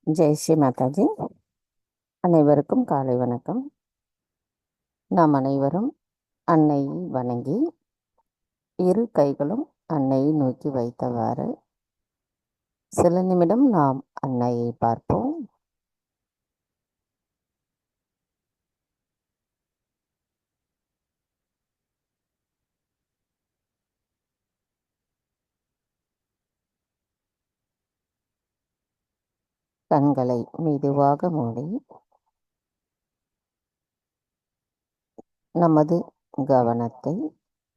ஜெய் ஸ்ரீ மாதாஜி. அனைவருக்கும் காலை வணக்கம். நாம் அனைவரும் அன்னையை வணங்கி இரு கைகளும் அன்னையை நோக்கி வைத்தவாறு சில நிமிடம் நாம் அன்னையை பார்ப்போம். கண்களை மெதுவாக மூடி நமது கவனத்தை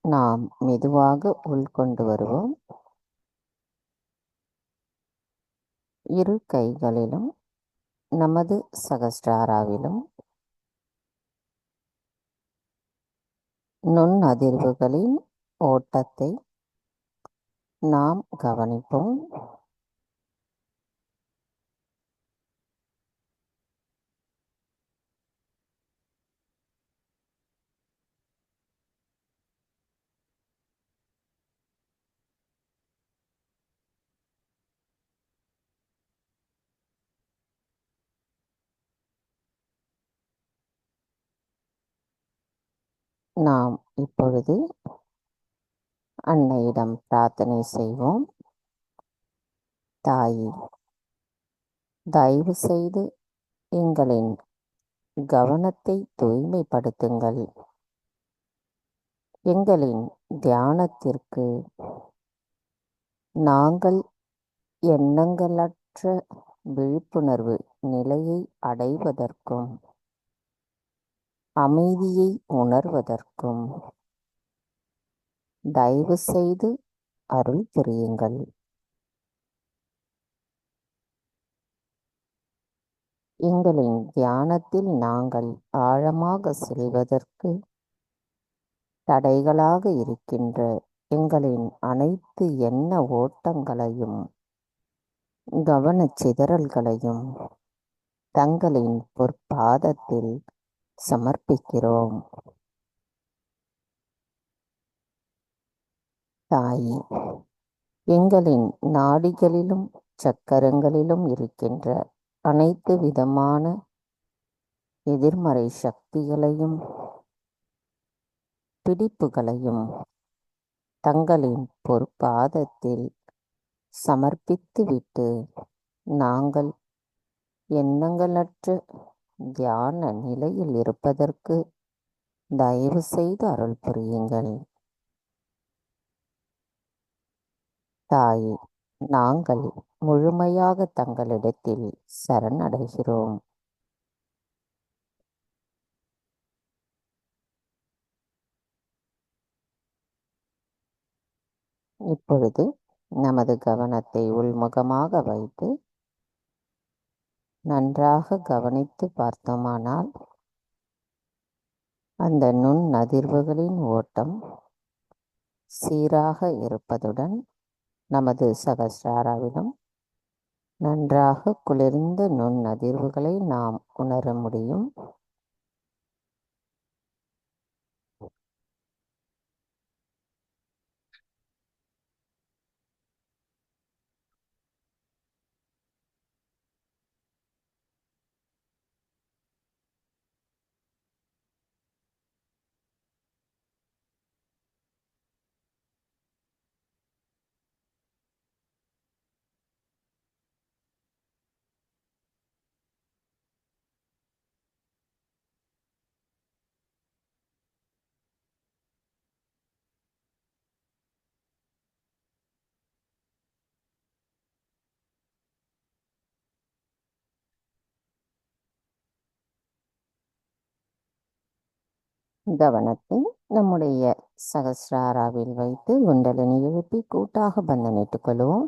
நாம் மெதுவாக உள்கொண்டு வருவோம். இரு கைகளிலும் நமது சகஸ்ராராவிலும் நுண்ணதிர்வுகளின் ஓட்டத்தை நாம் கவனிப்போம். நாம் இப்பொழுது அன்னையிடம் பிரார்த்தனை செய்வோம். தாயே, தயவு செய்து எங்களின் கவனத்தை தூய்மைப்படுத்துங்கள். எங்களின் தியானத்திற்கு நாங்கள் எண்ணங்களற்ற விழிப்புணர்வு நிலையை அடைவதற்கும் அமைதியை உணர்வதற்கும் தயவு செய்து அருள் புரியுங்கள். எங்களின் தியானத்தில் நாங்கள் ஆழமாக செல்வதற்கு தடைகளாக இருக்கின்ற எங்களின் அனைத்து எண்ண ஓட்டங்களையும் கவனச்சிதறல்களையும் தங்களின் பொற்பாதத்தில் சமர்ப்பிக்கிறோம். தாயே, எங்களின் நாடிகளிலும் சக்கரங்களிலும் இருக்கின்ற அனைத்து விதமான எதிர்மறை சக்திகளையும் பிடிப்புகளையும் தங்களின் பொற்பாதத்தில் சமர்ப்பித்துவிட்டு நாங்கள் எண்ணங்களற்ற தியான நிலையில் இருப்பதற்கு தயவு செய்து அருள் புரியுங்கள். தாயே, நாங்கள் முழுமையாக தங்களிடத்தில் சரணடைகிறோம். இப்பொழுது நமது கவனத்தை உள்முகமாக வைத்து நன்றாக கவனித்து பார்த்தோமானால் அந்த நுண் அதிர்வுகளின் ஓட்டம் சீராக இருப்பதுடன் நமது சகஸ்ராராவிலும் நன்றாக குளிர்ந்த நுண் அதிர்வுகளை நாம் உணர முடியும். கவனத்தை நம்முடைய சகஸ்ராராவில் வைத்து குண்டலினி எழுப்பி கூட்டாக பந்தனிட்டுக் கொள்வோம்.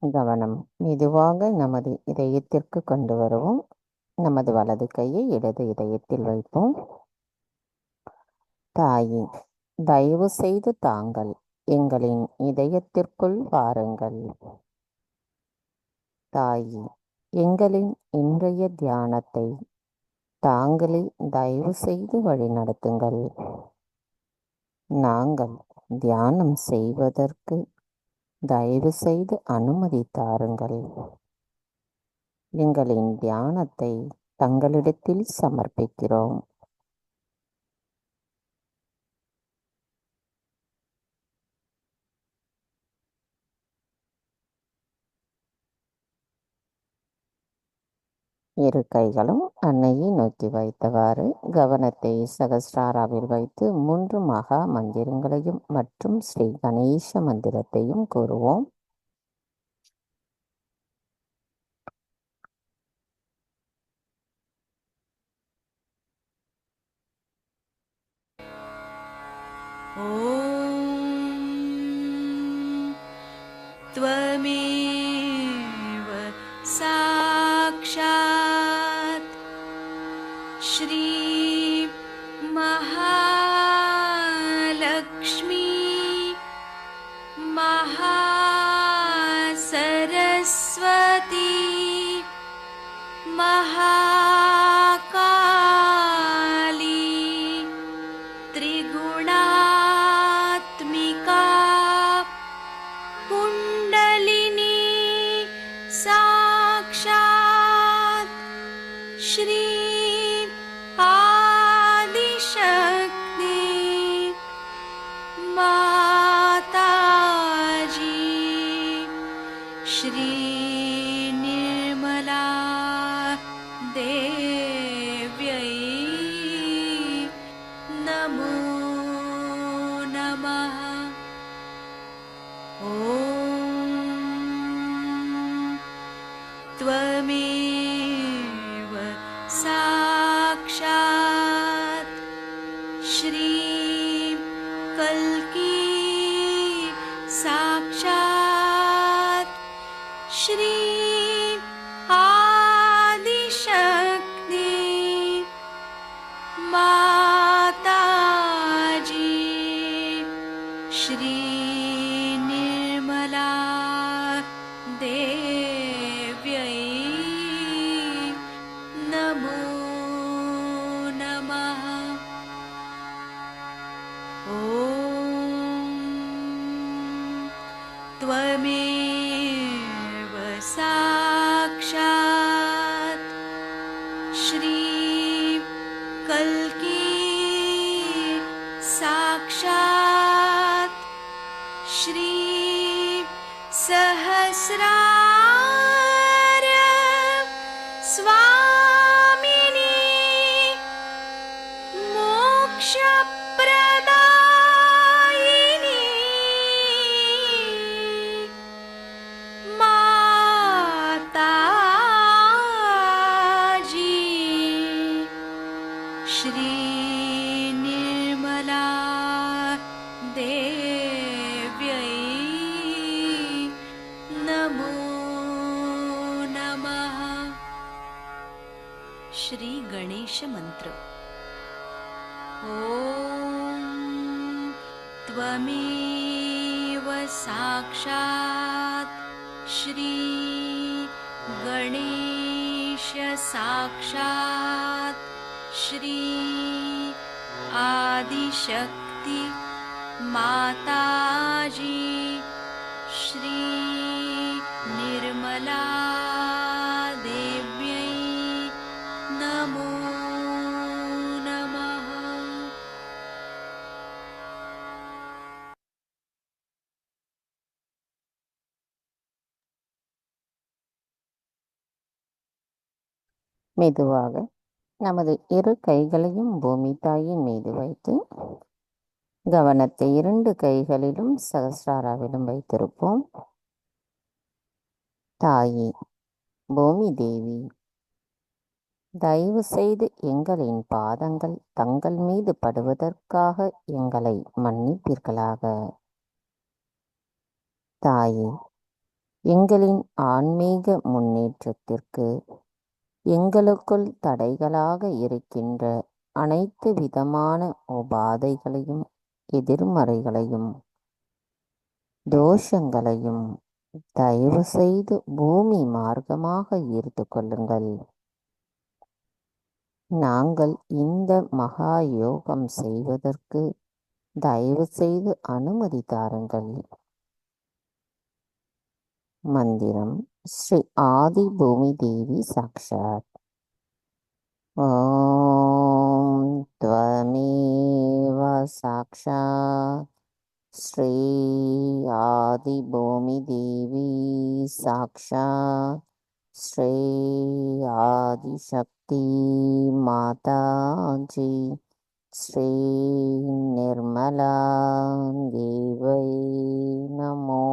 கவனம் மெதுவாக நமது இதயத்திற்கு கொண்டு வருவோம். நமது வலது கையை இடது இதயத்தில் வைப்போம். தாயே, தயவு செய்து தாங்கள் எங்களின் இதயத்திற்குள் வாருங்கள். தாயே, எங்களின் இன்றைய தியானத்தை தாங்களே தயவு செய்து வழிநடத்துங்கள். நாங்கள் தியானம் செய்வதற்கு தயவு செய்து அனுமதி தாருங்கள். எங்களின் தியானத்தை தங்களிடத்தில் சமர்ப்பிக்கிறோம். இரு கைகளும் அன்னையை நோக்கி வைத்தவாறு கவனத்தை சகஸ்ராராவில் வைத்து 3 மகா மந்திரங்களையும் மற்றும் ஸ்ரீ கணேச மந்திரத்தையும் கூறுவோம். त्वमेव साक्षात् श्री महालक्ष्मी महासरस्वती महाकाली त्रिगुणात्मिका कुण्डलिनी साक्षात् श्री आदिशक्ति माताजी श्री निर्मला देव्यै नमो नमः। ॐ त्वमेव साक्षात् श्री कल्की साक्षात् श्री आदिशक्ति माताजी श्री निर्मला देव्यै नमो नमः। ॐ त्वमेव साक्षात् श्री कल्की साक्षात् श्री सहस्रार स्वामिनी मोक्षप्रदायिनी माताजी श्री निर्मला देव्यै नमो नमः। श्री गणेश मंत्र। ॐ त्वमेव साक्षात् श्री गणेश साक्षात् श्री आदिशक्ति माताजी श्री निर्मला देव्यै नमो नमः। மெதுவாக நமது இரு கைகளையும் பூமி தாயின் மீது வைத்து கவனத்தை 2 கைகளிலும் சகஸ்ராராவிலும் வைத்திருப்போம். தாயே, பூமி தேவி, தயவு செய்து எங்களின் பாதங்கள் தங்கள் மீது படுவதற்காக எங்களை மன்னிப்பீர்களாக. தாயே, எங்களின் ஆன்மீக முன்னேற்றத்திற்கு எங்களுக்குள் தடைகளாக இருக்கின்ற அனைத்து விதமான உபாதைகளையும், எதிர்மறைகளையும், தோஷங்களையும் தயவு செய்து பூமி மார்க்கமாக ஈர்த்து கொள்ளுங்கள். நாங்கள் இந்த மகா யோகம் செய்வதற்கு தயவு செய்து அனுமதி தாருங்கள். மந்திரம் ஸ்ரீ ஆதி பூமி தேவி சாக்ஷாத். ஓம் த்வமேவ சாக்ஷாத் ஸ்ரீ ஆதி பூமி தேவி சாக்ஷாத் ஸ்ரீ ஆதிசக்தி மாதாஜி ஸ்ரீ நிர்மலா தேவை நமோ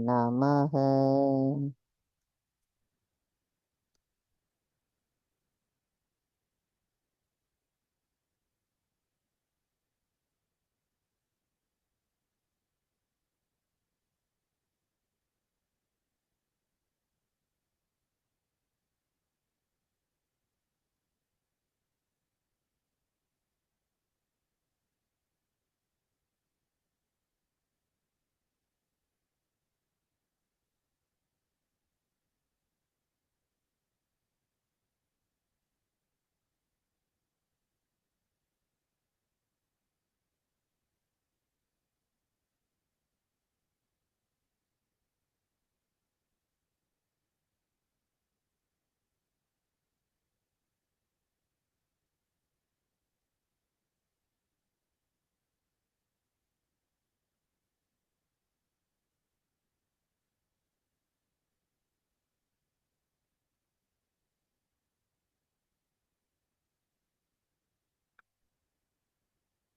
நமக.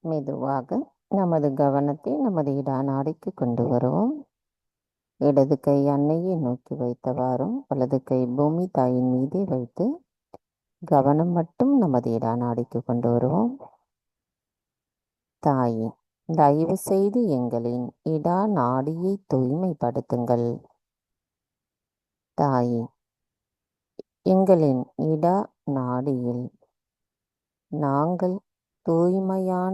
மெதுவாக நமது கவனத்தை நமது இடாநாடிக்கு கொண்டு வருவோம். இடது கை அன்னையை நோக்கி வைத்தவாறும் வலது கை பூமி தாயின் மீதே வைத்து கவனம் மட்டும் நமது இடாநாடிக்கு கொண்டு வருவோம். தாயே, தயவு செய்து எங்களின் இடா நாடியை தூய்மைப்படுத்துங்கள். தாயே, எங்களின் இடா நாடியில் நாங்கள் தூய்மையான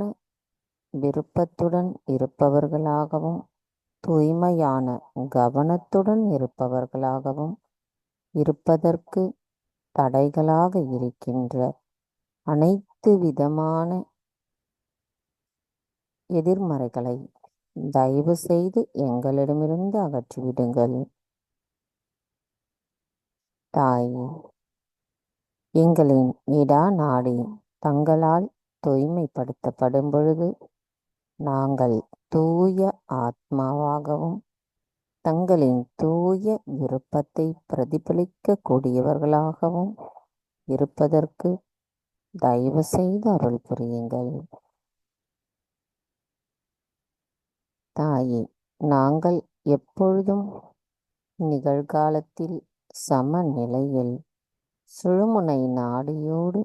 விருப்பத்துடன் இருப்பவர்களாகவும் தூய்மையான கவனத்துடன் இருப்பவர்களாகவும் இருப்பதற்கு தடைகளாக இருக்கின்ற அனைத்து விதமான எதிர்மறைகளை தயவு செய்து எங்களிடமிருந்து அகற்றிவிடுங்கள். தாயே, எங்களின் இடா நாடி தங்களால் தூய்மைப்படுத்தப்படும் பொழுது நாங்கள் தூய ஆத்மாவாகவும் தங்களின் தூய விருப்பத்தை பிரதிபலிக்க கூடியவர்களாகவும் இருப்பதற்கு தயவு செய்து அருள் புரியுங்கள். தாயே, நாங்கள் எப்பொழுதும் நிகழ்காலத்தில் சமநிலையில் சுழுமுனை நாடியோடு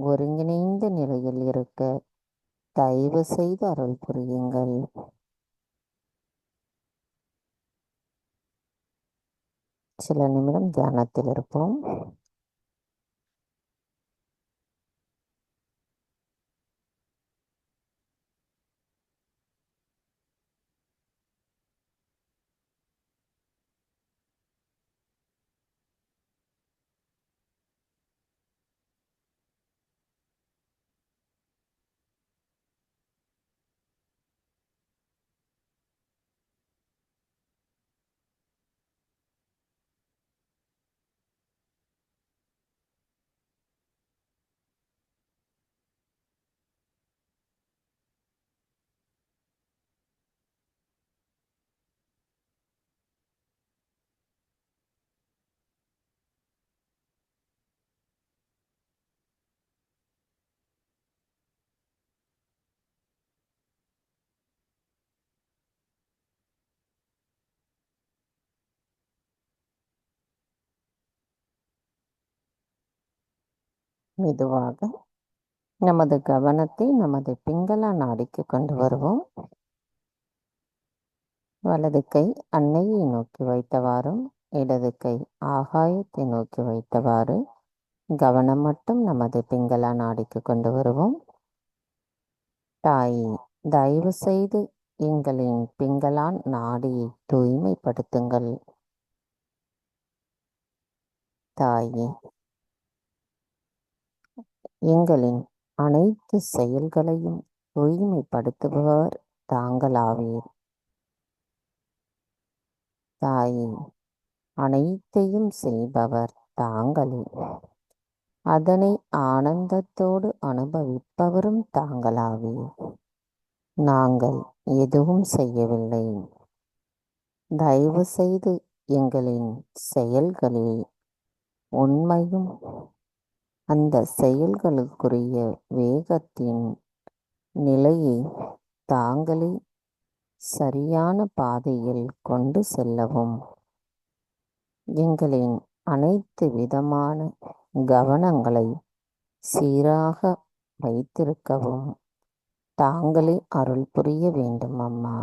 ஒருங்கிணைந்த நிலையில் இருக்க தயவு செய்து அருள் புரியுங்கள். சில நிமிடம் தியானத்தில் இருப்போம். மெதுவாக நமது கவனத்தை நமது பிங்களா நாடிக்கு கொண்டு வருவோம். வலது கை அன்னையை நோக்கி வைத்தவாறும் இடது கை ஆகாயத்தை நோக்கி வைத்தவாறு கவனம் மட்டும் நமது பிங்களா நாடிக்கு கொண்டு வருவோம். தாயே, தயவு செய்து எங்களின் பிங்களான் நாடியை தூய்மைப்படுத்துங்கள். தாயே, எங்களின் அனைத்து செயல்களையும் தூய்மைப்படுத்துபவர் தாங்களாவீர். தாயே, அனைத்தையும் செய்பவர் தாங்களே. அதனை ஆனந்தத்தோடு அனுபவிப்பவரும் தாங்களாவீர். நாங்கள் எதுவும் செய்யவில்லை. தயவு செய்து எங்களின் செயல்களில் உண்மையும் அந்த செயல்களுக்குரிய வேகத்தின் நிலையை தாங்களே சரியான பாதையில் கொண்டு செல்லவும் எங்களின் அனைத்து விதமான கவனங்களை சீராக வைத்திருக்கவும் தாங்களே அருள் புரிய வேண்டும் அம்மா.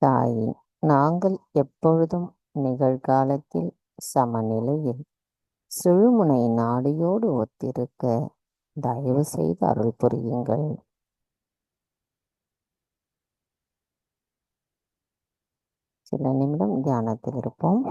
தாயே, நாங்கள் எப்பொழுதும் நிகழ்காலத்தில் சமநிலையில் சுழுமுனை நாடியோடு ஒத்திருக்க தயவு செய்து அருள் புரியுங்கள். சில நிமிடம் தியானத்தில் இருப்போம்.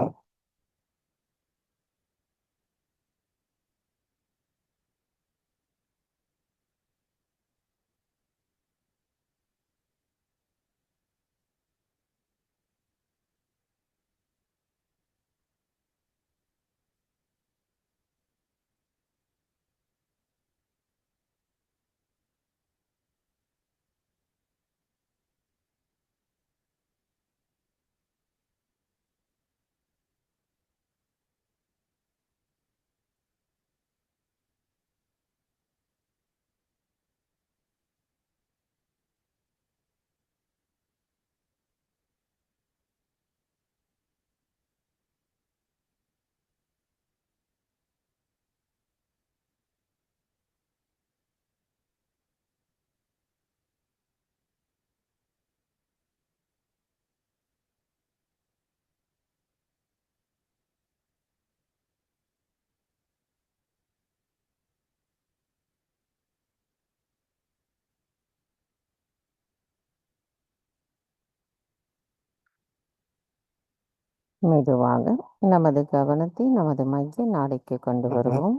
மெதுவாக நமது கவனத்தை நமது மைய நாடிக்கு கொண்டு வருவோம்.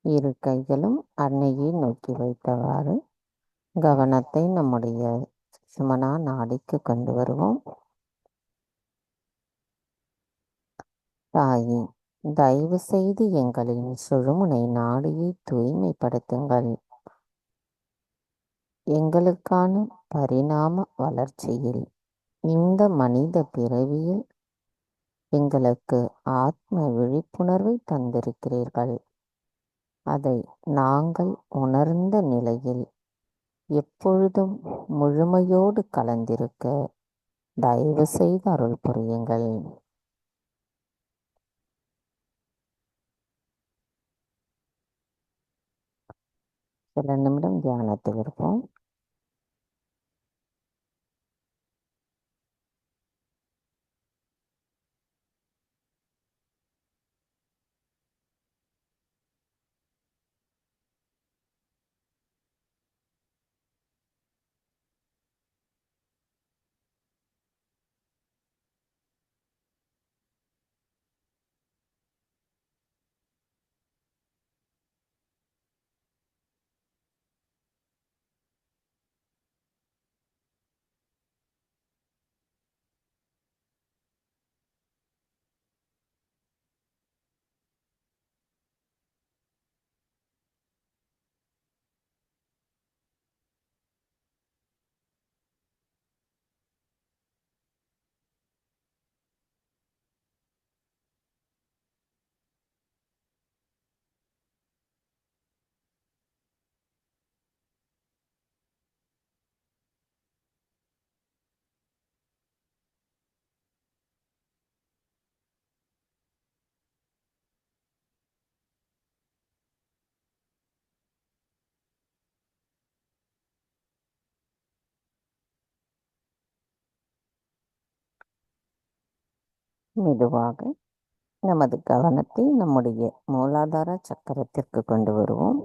இரு கைகளும் அன்னையை நோக்கி வைத்தவாறு கவனத்தை நம்முடைய சுமனா நாடிக்கு கொண்டு வருவோம். தாயே, தயவு செய்து எங்களின் சுழுமுனை நாடியை தூய்மைப்படுத்துங்கள். எங்களுக்கான பரிணாம வளர்ச்சியில் இந்த மனித பிறவியில் எங்களுக்கு ஆத்ம விழிப்புணர்வை தந்திருக்கிறீர்கள். அதை நாங்கள் உணர்ந்த நிலையில் எப்பொழுதும் முழுமையோடு கலந்திருக்க தயவு செய்து அருள் புரியுங்கள். சில நிமிடம் தியானத்தில் இருப்போம். மெதுவாக நமது கவனத்தை நம்முடைய மூலாதார சக்கரத்திற்கு கொண்டு வருவோம்.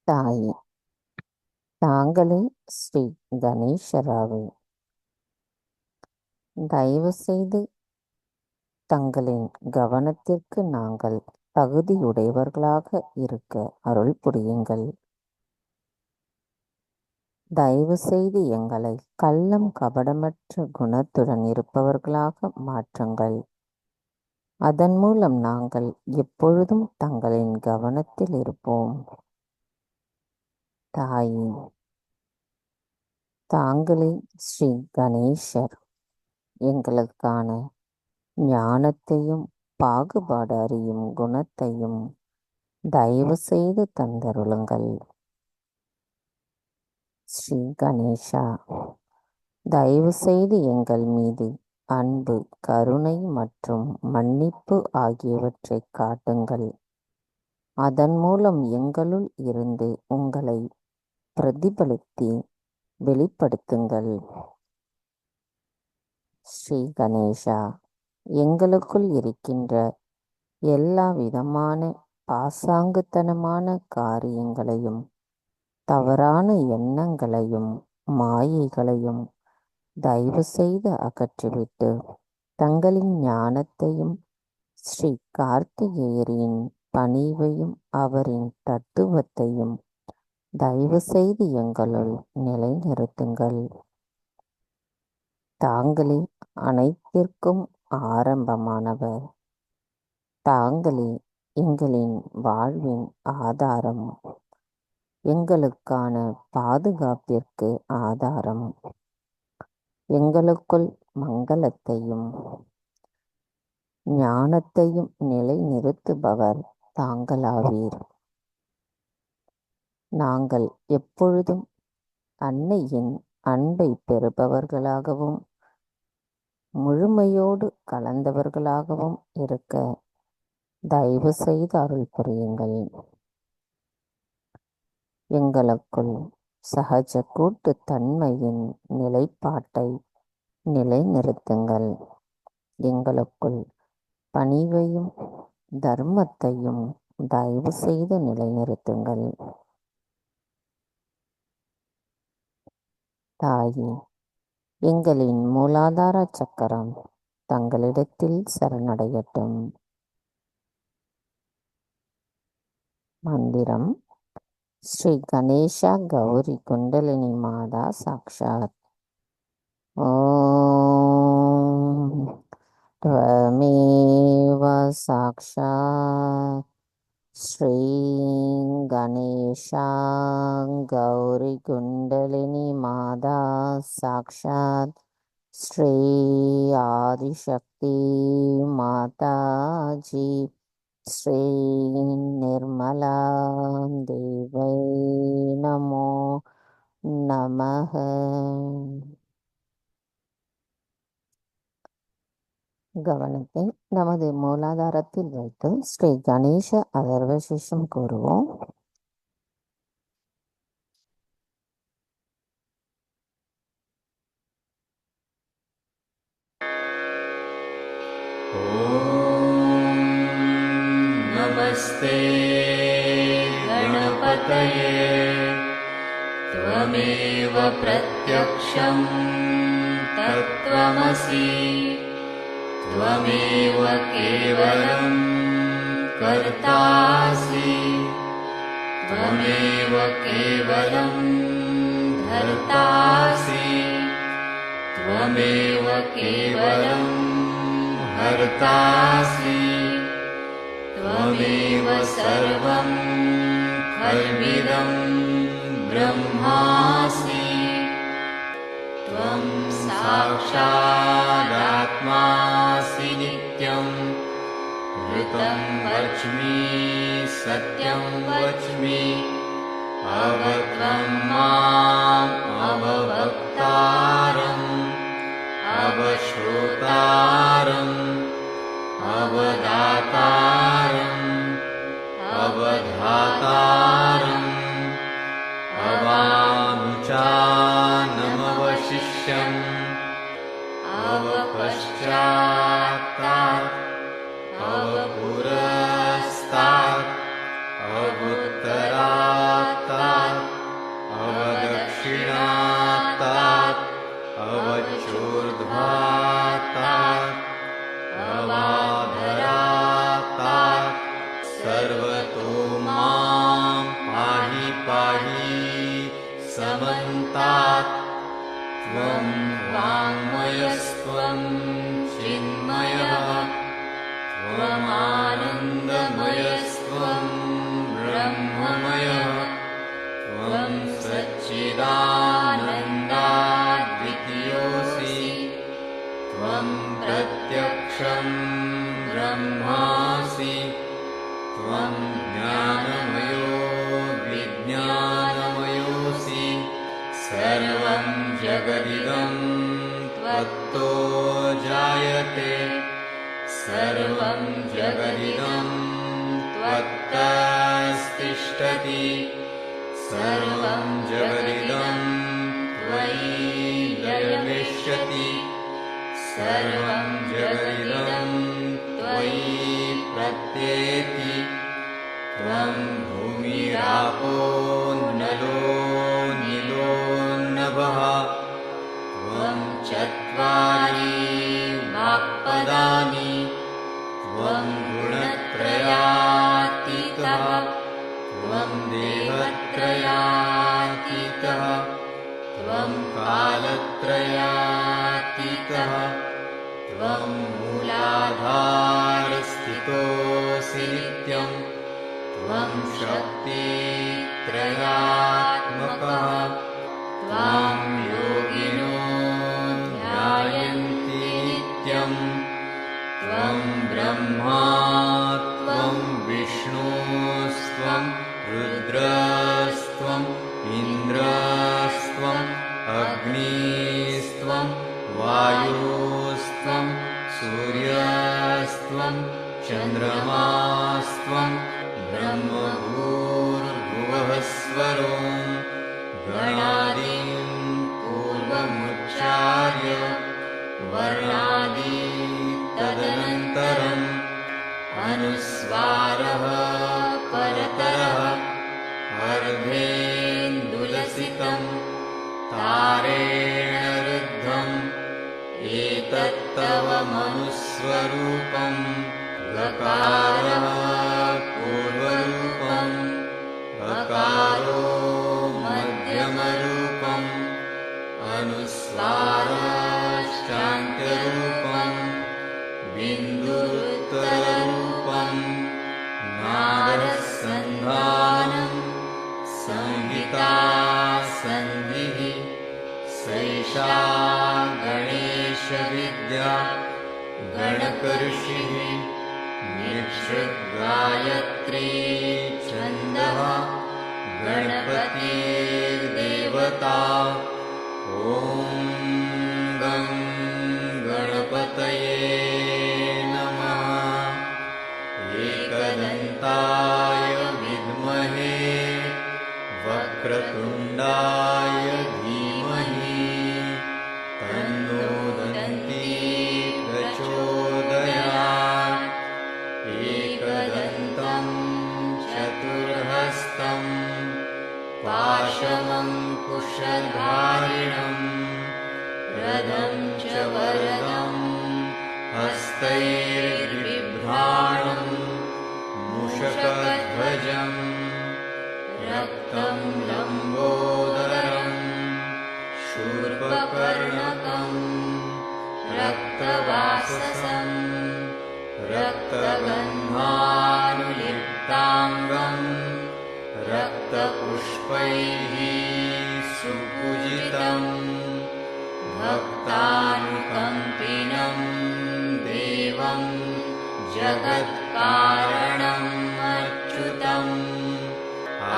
தாயே, தாங்களே ஸ்ரீ கணேசராவை தயவு செய்து தங்களின் கவனத்திற்கு நாங்கள் தகுதியுடையவர்களாக இருக்க அருள் புரியுங்கள். தயவு செய்து எங்களை கள்ளம் கபடமற்ற குணத்துடன் இருப்பவர்களாக மாற்றுங்கள். அதன் மூலம் நாங்கள் எப்பொழுதும் தங்களின் கவனத்தில் இருப்போம். தாயே, தாங்களே ஸ்ரீ கணேசர் எங்களுக்கான ஞானத்தையும் பாகுபாடு அறியும் குணத்தையும் தயவு செய்து தந்தருளுங்கள். ஸ்ரீ கணேசா, தயவு செய்து எங்கள் மீது அன்பு, கருணை மற்றும் மன்னிப்பு ஆகியவற்றை காட்டுங்கள். அதன் மூலம் எங்களுள் இருந்து உங்களை பிரதிபலித்து வெளிப்படுத்துங்கள். ஸ்ரீ கணேசா, எங்களுக்குள் இருக்கின்ற எல்லா விதமான பாசாங்குத்தனமான காரியங்களையும், தவறான எண்ணங்களையும், மாயைகளையும் தயவு செய்து அகற்றிவிட்டு தங்களின் ஞானத்தையும் ஸ்ரீ கார்த்திகேயரின் பணிவையும் அவரின் தத்துவத்தையும் தயவு செய்து எங்களுள் நிலைநிறுத்துங்கள். தாங்களே அனைத்திற்கும் ஆரம்பமானவர். தாங்களே எங்களின் வாழ்வின் ஆதாரம், எங்களுக்கான பாதுகாப்பிற்கு ஆதாரம். எங்களுக்குள் மங்களத்தையும் ஞானத்தையும் நிலைநிறுத்துபவர் தாங்களாவீர். நாங்கள் எப்பொழுதும் அன்னையின் அன்பை பெறுபவர்களாகவும் முழுமையோடு கலந்தவர்களாகவும் இருக்க தயவு செய்து அருள் புரியுங்கள். எங்களுக்குள் சகஜ கூட்டு தன்மையின் நிலைப்பாட்டை நிலைநிறுத்துங்கள். எங்களுக்குள் பணிவையும் தர்மத்தையும் தயவு செய்து நிலைநிறுத்துங்கள். தாயே, எங்களின் மூலாதார சக்கரம் தங்களிடத்தில் சரணடையட்டும். மந்திரம்: ஸ்ரீ கணேசா கௌரி குண்டலினி மாதா சாக்ஷாத். ஓம் त्वमेव साक्षात् श्री गणेशा गौरी कुंडलिनी माता साक्षात् श्री आदिशक्ति माता जी श्री निर्मला देवै नमो नमः. கவனத்தை நமது மூலாதாரத்தில் வைத்து ஸ்ரீ கணேச அதர்வசேஷம் கூறுவோம். नमस्ते गणपतये त्वमेव प्रत्यक्षं तत्त्वमसि त्वमेव केवलं कर्तासि त्वमेव केवलं धर्तासि त्वमेव केवलं हर्तासि त्वमेव सर्वं खल्विदं ब्रह्मासि त्वं साक्षादात्मासि नित्यं ऋतं वच्मि सत्यं वच्मि अवत्वं माम् अववक्तारम् अवश्रोतारम् अवदातारम् अवधातारम् अवानुचानमवशिष्य अवशिष्यम् अवपश्चात्तात् अवपुरस्तात् अवुत्तरात्तात् अवदक्षिणात्तात् अवचोर्ध्वात्तात् अवाधरात्तात् सर्वतो मां पाहि पाहि समन्तात् त्वं वाङ्मयस्त्वं चिन्मयः त्वमानन्दमयस्त्वं ब्रह्ममयः त्वं सच्चिदानन्दाद्वितीयोऽसि त्वं प्रत्यक्षं ब्रह्मासि त्वं ज्ञानमयो विज्ञानमयोऽसि सर्वं जगदिदं त्वत्तो जायते सर्वं जगदिदं त्वत्तस्तिष्ठति सर्वं जगदिदं त्वयि लयमिष्यति सर्वं जगदिदं त्वयि प्रत्येति त्वं भूमिरापो नलो नीलो नभः त्वं चत्वारि वाक्पदानि त्वं गुणत्रयातीतः त्वं देहत्रयातीतः त्वं कालत्रयातीतः त्वं मूलाधारस्थितोऽसि नित्यं त्वं शक्तित्रयात्मकः त्वां योगिनो ध्यायन्ति नित्यं त्वं ब्रह्मा त्वं विष्णुस्त्वं रुद्रस्त्वम् इन्द्रस्त्वम् अग्निस्त्वं वायुस्त्वं सूर्यस्त्वं चन्द्रमास्त्वं ब्रह्मभूर्भुवः स्वरो गणादीन् पूर्वमुच्चार्य वर्णादि तदनन्तरम् अनुस्वारः परतरः अर्धेन्दुलसितं तारेण रुद्धम् एतत्तव मनुस्वरूपं गकारः पूर्वरूपम् अकारो मध्यमरूपम् अनुस्वाराश्चान्त्यरूपम् बिन्दुरुत्तररूपम् नादसन्धानम् संहिता सन्धिः सैषा गणेशविद्या गणकऋषिः निःसृद्गायत्री छन्दः गणपतिर्देवता ॐ गं गणपतये नमः एकदन्ताय विद्महे वक्रतुण्डाय धीमहि तन्नो दन्ती प्रचोदयात् एकदन्तं चतुर्हस्तं पाशमङ्कुशधारिणं रदं च वरदं हस्तैर्बिभ्राणं मूषकध्वजम् रक्तं लम्बोदरं शूर्पकर्णकं रक्तवाससं रक्तगन्धानुलिप्ताङ्गं रक्तपुष्पैः सुपूजितं भक्तानुकम्पिनं देवं जगत्कारणम् अच्युतम्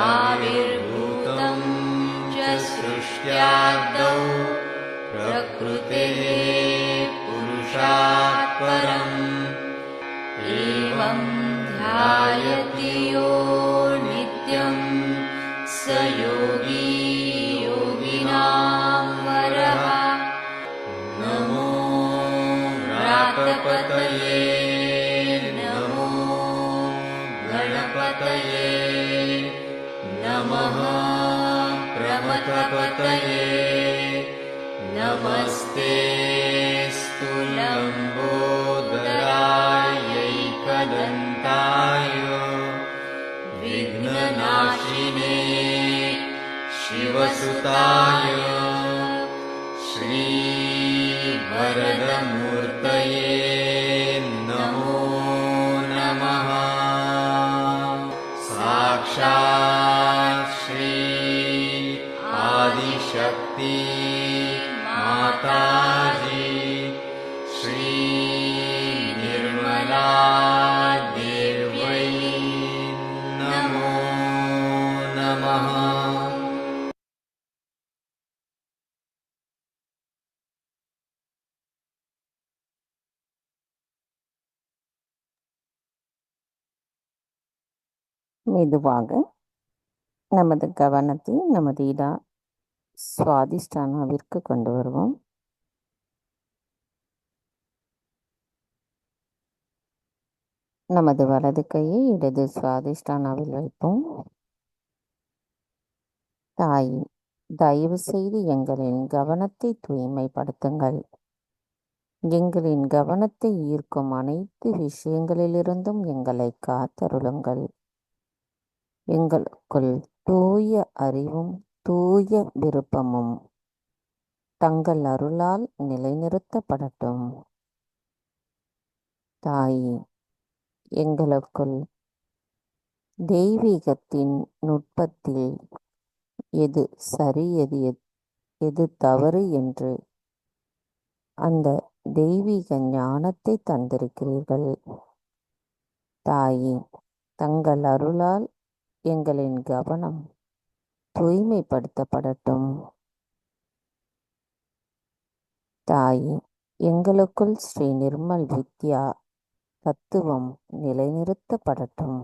आविर्भूतं च सृष्ट्यादौ प्रकृतेः पुरुषात् परम् एवं ध्यायति यो नित्यं स योगी नमः प्रमथपतये नमस्तेऽस्तु लम्बोदरायैकदन्ताय विघ्ननाशिने शिवसुताय श्रीवरदमूर्तये नमो नमः। साक्षात् श्री आदिशक्ति माताजी श्री निर्मला देव्यै नमो नमः। மெதுவாக நமது கவனத்தை நமது இடா சுவாதிஷ்டானாவிற்கு கொண்டு வருவோம். நமது வலது கையை இடது சுவாதிஷ்டானாவில் வைப்போம். தாய், தயவு செய்து எங்களின் கவனத்தை தூய்மைப்படுத்துங்கள். எங்களின் கவனத்தை ஈர்க்கும் அனைத்து விஷயங்களிலிருந்தும் எங்களை காத்தருளுங்கள். எங்களுக்குள் தூய அறிவும் தூய விருப்பமும் தங்கள் அருளால் நிலைநிறுத்தப்படட்டும். தாயே, எங்களுக்குள் தெய்வீகத்தின் நுட்பத்தில் எது சரி எது தவறு என்று அந்த தெய்வீக ஞானத்தை தந்திருக்கிறீர்கள். தாயே, தங்கள் அருளால் எங்களின் கவனம் தூய்மைப்படுத்தப்படட்டும். தாயே, எங்களுக்குள் ஸ்ரீ நிர்மல் வித்யா தத்துவம் நிலைநிறுத்தப்படட்டும்.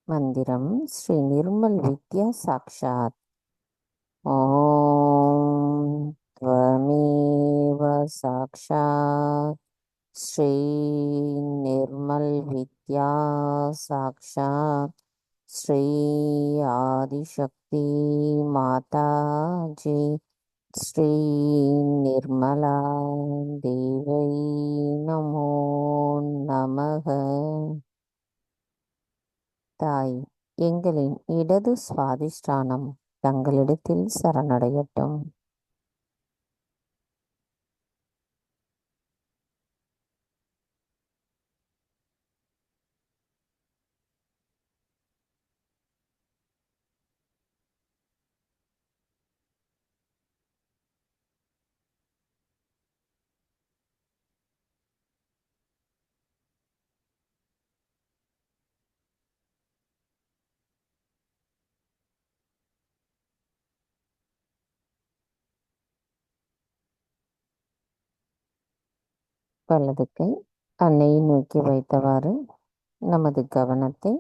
மந்திரம் ஸ்ரீ நிர்மல் வித்யா சாக்ஷாத். ஓம் த்வமேவ சாக்ஷாத் ஸ்ரீ நிர்மல் வித்யா சாக்ஷாத் ஸ்ரீ ஆதிசக்தி மாதாஜி ஸ்ரீ நிர்மலா தேவை நமோ நமக. தாய், எங்களின் இடது சுவாதிஷ்டானம் தங்களிடத்தில் சரணடையட்டும். வலது கை அன்னையை நோக்கி வைத்தவாறு நமது கவனத்தை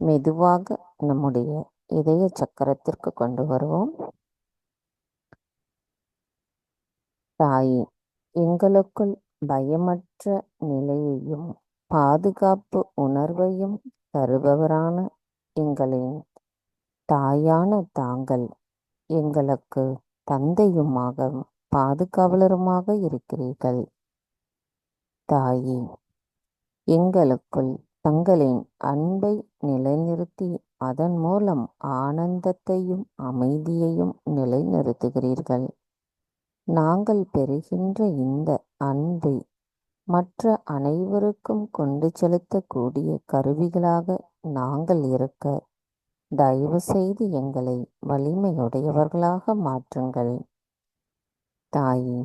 மெதுவாக நம்முடைய இதய சக்கரத்திற்கு கொண்டு வருவோம். தாயே, எங்களுக்குள் பயமற்ற நிலையையும் பாதுகாப்பு உணர்வையும் தருபவரான எங்களின் தாயான தாங்கள் எங்களுக்கு தந்தையுமாக பாதுகாவலருமாக இருக்கிறீர்கள். தாயே, எங்களுக்குள் தங்களின் அன்பை நிலைநிறுத்தி அதன் மூலம் ஆனந்தத்தையும் அமைதியையும் நிலைநிறுத்துகிறீர்கள். நாங்கள் பெறுகின்ற இந்த அன்பை மற்ற அனைவருக்கும் கொண்டு செலுத்தக்கூடிய கருவிகளாக நாங்கள் இருக்க தயவு செய்து எங்களை வலிமையுடையவர்களாக மாற்றுங்கள். தாயே,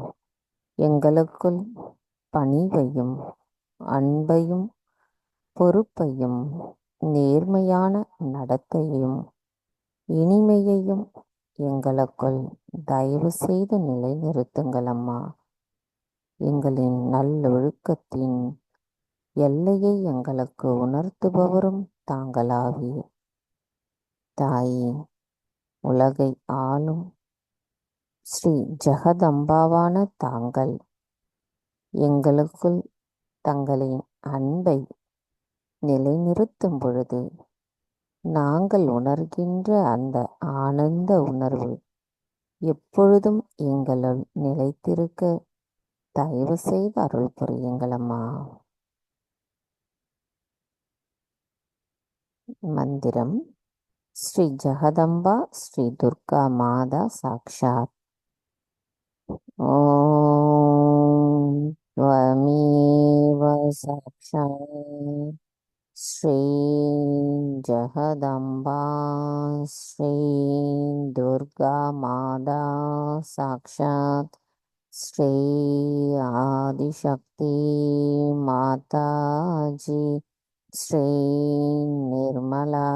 எங்களுக்குள் பணிவையும் அன்பையும் பொறுப்பையும் நேர்மையான நடத்தையும் இனிமையையும் எங்களுக்குள் தயவு செய்து நிலைநிறுத்துங்கள் அம்மா. எங்களின் நல்லொழுக்கத்தின் எல்லையை எங்களுக்கு உணர்த்துபவரும் தாங்களாவே. தாயே, உலகை ஆளும் ஸ்ரீ ஜெகதம்பாவான தாங்கள் எங்களுக்குள் தங்களின் அன்பை நிலைநிறுத்தும் பொழுது நாங்கள் உணர்கின்ற அந்த ஆனந்த உணர்வு எப்பொழுதும் எங்களுள் நிலைத்திருக்க தயவு செய்து அருள் புரியுங்களம்மா. மந்திரம் ஸ்ரீ ஜெகதம்பா ஸ்ரீ துர்கா மாதா சாக்ஷாத். ஓம் त्वमेव साक्षात् श्री जगदम्बा श्री दुर्गा माता साक्षात् श्री आदिशक्ति माता जी श्री निर्मला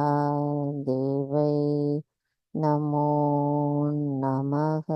देवै नमो नमः.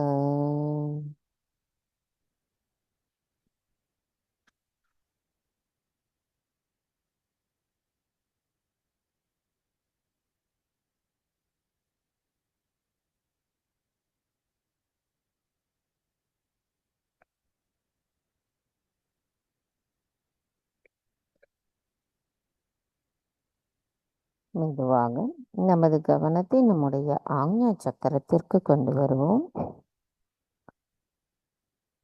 மெதுவாக நமது கவனத்தை நம்முடைய ஆக்ஞா சக்கரத்திற்கு கொண்டு வருவோம்.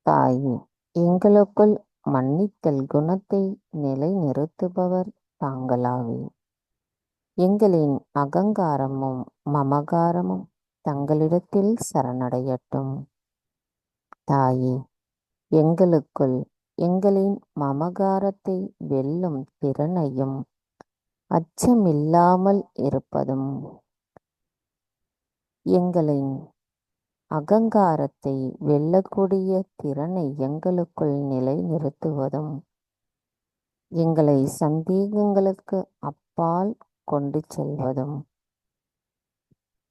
தாயே, எங்களுக்குள் மன்னித்தல் குணத்தை நிலைநிறுத்துபவர் தாங்களாவே. எங்களின் அகங்காரமும் மமகாரமும் தங்களிடத்தில் சரணடையட்டும். தாயே, எங்களுக்குள் எங்களின் மமகாரத்தை வெல்லும் திறனையும் அச்சமில்லாமல் இருப்பதும் எங்களின் அகங்காரத்தை வெல்லக்கூடிய திறனை எங்களுக்குள் நிலைநிறுத்துவதும் எங்களை சந்தேகங்களுக்கு அப்பால் கொண்டு செல்வதும்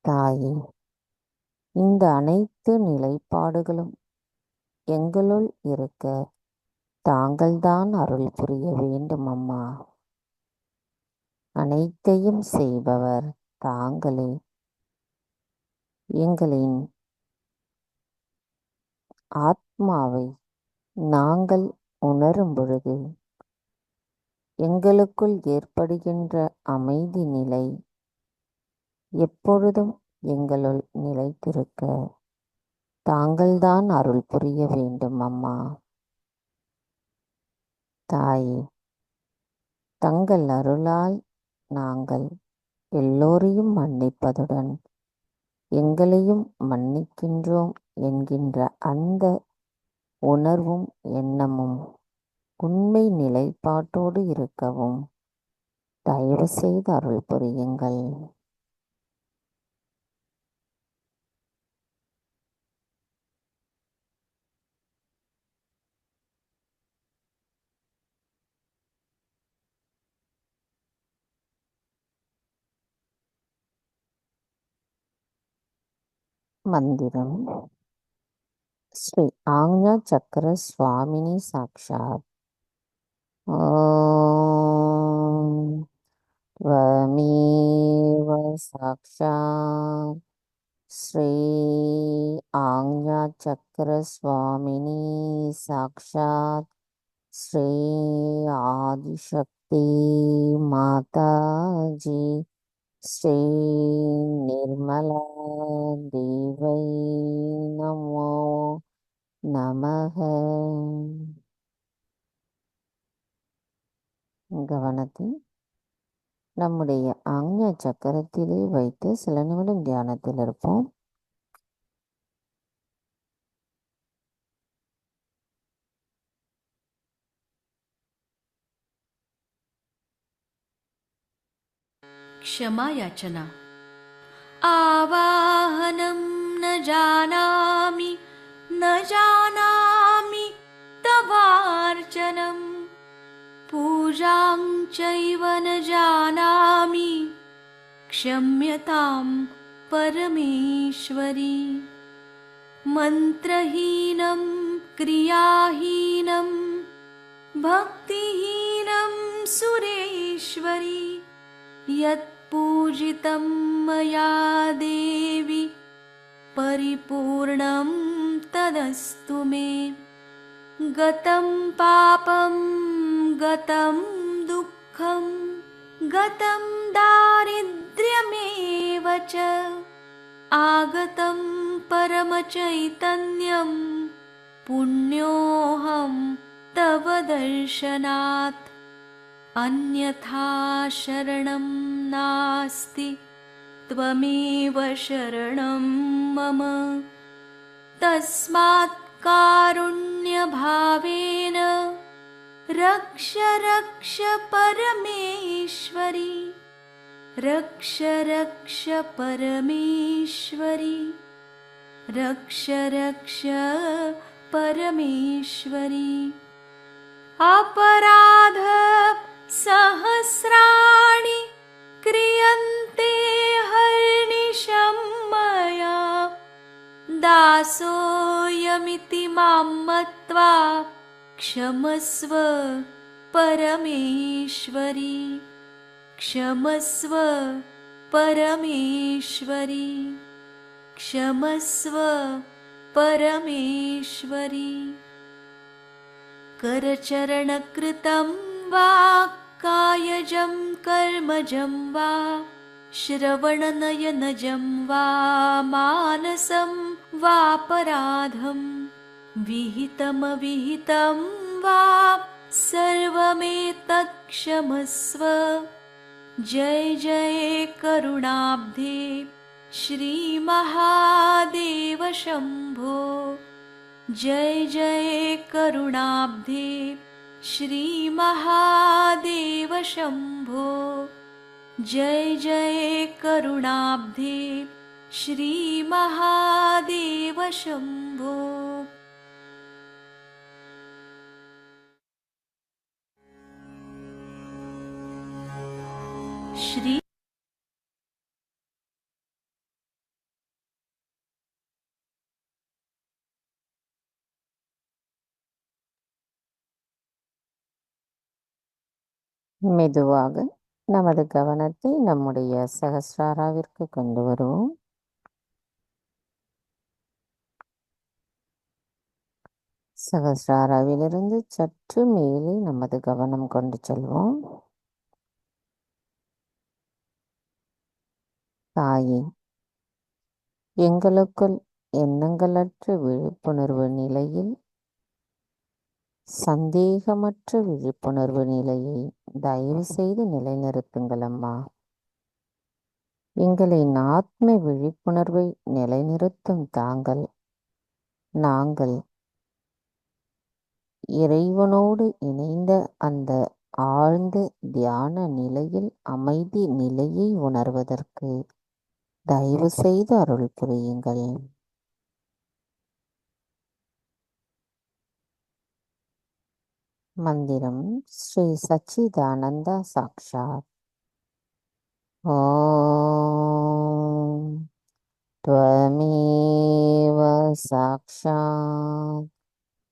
தாயே, இந்த அனைத்து நிலைப்பாடுகளும் எங்களுள் இருக்க தாங்கள்தான் அருள் புரிய வேண்டும் அம்மா. அனைத்தையும் செய்பவர் தாங்களே. எங்களின் ஆத்மாவை நாங்கள் உணரும் பொழுது எங்களுக்குள் ஏற்படுகின்ற அமைதி நிலை எப்பொழுதும் எங்களுள் நிலைத்திருக்க தாங்கள்தான் அருள் புரிய வேண்டும் அம்மா. தாயே, தங்கள் அருளால் நாங்கள் எல்லோரையும் மன்னிப்பதுடன் எங்களையும் மன்னிக்கின்றோம் என்கின்ற அந்த உணர்வும் எண்ணமும் உண்மை நிலைப்பாட்டோடு இருக்கவும் தயவு செய்து அருள் புரியுங்கள். மந்திரம் ஸ்ரீ ஆக்ஞா சக்கர சுவாமினி சாக்ஷாத். ஓம் त्वमेव साक्षात् श्री आज्ञा चक्र स्वामिनी साक्षात् श्री आदिशक्ति माता जी श्री निर्मला देवै नमो नमः. கவனத்தை நம்முடைய ஆக்ஞா சக்கரத்திலே வைத்து சில நிமிடம் தியானத்தில் இருப்போம். क्षमा याचना. आवाहनं न जानामि तवार्चनं पूजां चैव न जानामि क्षम्यतां परमेश्वरी. मन्त्रहीनं क्रियाहीनं भक्तिहीनं सुरेश्वरी. यत्पूजितं मया देवी परिपूर्णं तदस्तु मे. गतं पापं गतं दुःखं गतं दारिद्र्यमेव च आगतं परमचैतन्यं पुण्योऽहं तव दर्शनात् अन्यथा शरणं नास्ति त्वमेव शरणं मम तस्मात् कारुण्यभावेन रक्ष रक्ष परमेश्वरी रक्ष रक्ष परमेश्वरी रक्ष रक्ष परमेश्वरी अपराध सहस्राणि क्रियन्ते हर्निशं मया दासोऽयमिति मां मत्वा क्षमस्व परमेश्वरी क्षमस्व परमेश्वरी क्षमस्व परमेश्वरी करचरणकृतं वा कायजं कर्मजं वा श्रवणनयनजं वा मानसं वापराधं विहितमविहितं वा सर्वमेतत् क्षमस्व जय जय करुणाब्धे श्रीमहादेव शम्भो जय जय करुणाब्धे श्रीमहादेव शम्भो जय जय करुणाब्धे श्रीमहादेव शम्भो श्री மெதுவாக நமது கவனத்தை நம்முடைய சகஸ்ராராவிற்கு கொண்டு வருவோம். சகஸ்ராராவிலிருந்து சற்று மேலே நமது கவனம் கொண்டு செல்வோம். தாயே, எங்களுக்குள் எண்ணங்களற்ற விழிப்புணர்வு நிலையில் சந்தேகமற்ற விழிப்புணர்வு நிலையை தயவு செய்து நிலைநிறுத்துங்கள் அம்மா. எங்களின் ஆத்ம விழிப்புணர்வை நிலைநிறுத்தும் தாங்கள் நாங்கள் இறைவனோடு இணைந்த அந்த ஆழ்ந்த தியான நிலையில் அமைதி நிலையை உணர்வதற்கு தயவு செய்து அருள் புரியுங்கள். மந்திரம் ஸ்ரீ சச்சிதானந்த சாக்ஷாத். ஓம் த்வமேவ சாக்ஷாத்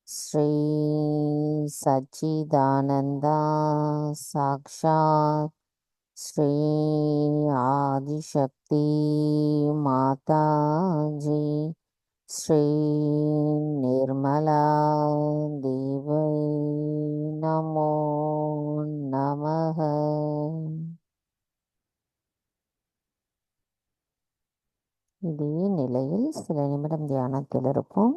ஸ்ரீ சச்சிதானந்த சாக்ஷாத் ஸ்ரீ ஆதிசக்தி மாதாஜி ஸ்ரீ நிர்மலா தேவை நமோ நமः. இதே நிலையில் சில நிமிடம் தியானத்தில் இருப்போம்.